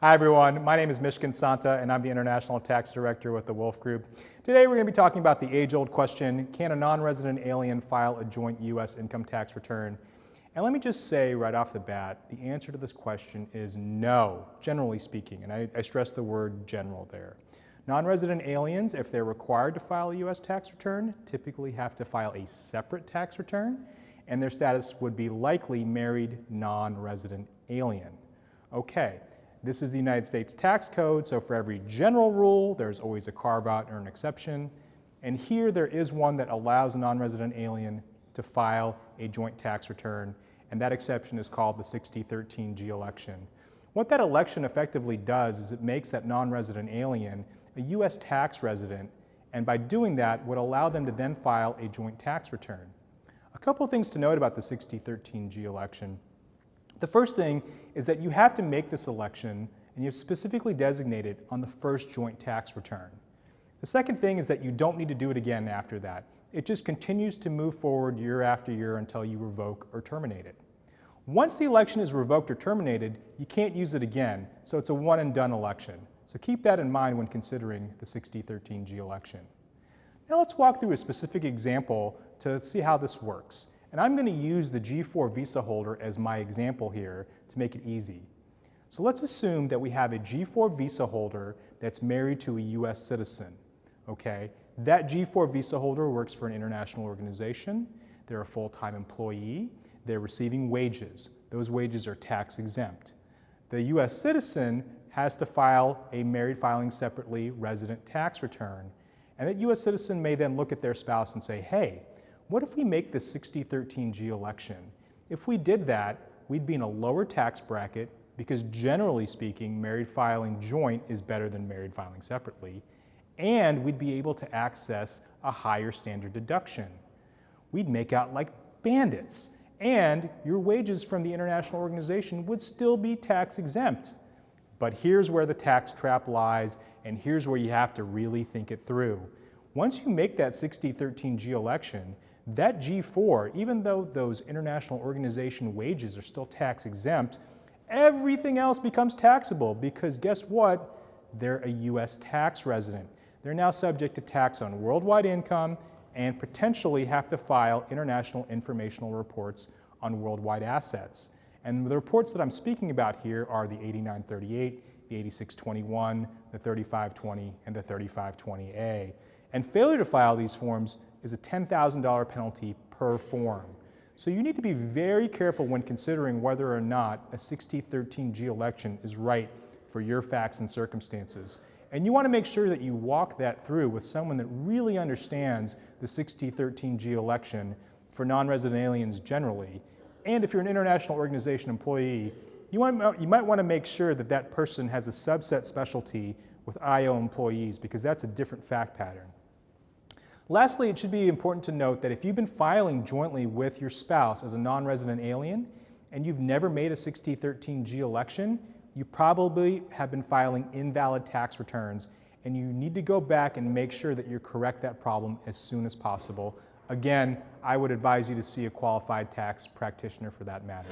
Hi everyone, my name is Mishkin Santa and I'm the International Tax Director with the Wolf Group. Today we're going to be talking about the age-old question, can a non-resident alien file a joint U.S. income tax return? And let me just say right off the bat, the answer to this question is no, generally speaking, and I stress the word general there. Non-resident aliens, if they're required to file a U.S. tax return, typically have to file a separate tax return, and their status would be likely married non-resident alien. Okay. This is the United States tax code, so for every general rule, there's always a carve-out or an exception. And here there is one that allows a non-resident alien to file a joint tax return, and that exception is called the 6013G election. What that election effectively does is it makes that non-resident alien a U.S. tax resident, and by doing that would allow them to then file a joint tax return. A couple of things to note about the 6013G election. The first thing is that you have to make this election and you specifically designate it on the first joint tax return. The second thing is that you don't need to do it again after that. It just continues to move forward year after year until you revoke or terminate it. Once the election is revoked or terminated, you can't use it again, so it's a one and done election. So keep that in mind when considering the 6013G election. Now let's walk through a specific example to see how this works. And I'm going to use the G4 visa holder as my example here to make it easy. So let's assume that we have a G4 visa holder that's married to a US citizen. Okay? That G4 visa holder works for an international organization. They're a full-time employee. They're receiving wages. Those wages are tax exempt. The US citizen has to file a married filing separately resident tax return. And that US citizen may then look at their spouse and say, hey, what if we make the 6013G election? If we did that, we'd be in a lower tax bracket because generally speaking, married filing joint is better than married filing separately, and we'd be able to access a higher standard deduction. We'd make out like bandits, and your wages from the international organization would still be tax exempt. But here's where the tax trap lies, and here's where you have to really think it through. Once you make that 6013G election, that G4, even though those international organization wages are still tax exempt, everything else becomes taxable because guess what? They're a US tax resident. They're now subject to tax on worldwide income and potentially have to file international informational reports on worldwide assets. And the reports that I'm speaking about here are the 8938, the 8621, the 3520, and the 3520A. And failure to file these forms is a $10,000 penalty per form. So you need to be very careful when considering whether or not a 6013G election is right for your facts and circumstances. And you want to make sure that you walk that through with someone that really understands the 6013G election for non-resident aliens generally. And if you're an international organization employee, you might want to make sure that that person has a subset specialty with IO employees because that's a different fact pattern. Lastly, it should be important to note that if you've been filing jointly with your spouse as a non-resident alien and you've never made a 6013G election, you probably have been filing invalid tax returns and you need to go back and make sure that you correct that problem as soon as possible. Again, I would advise you to see a qualified tax practitioner for that matter.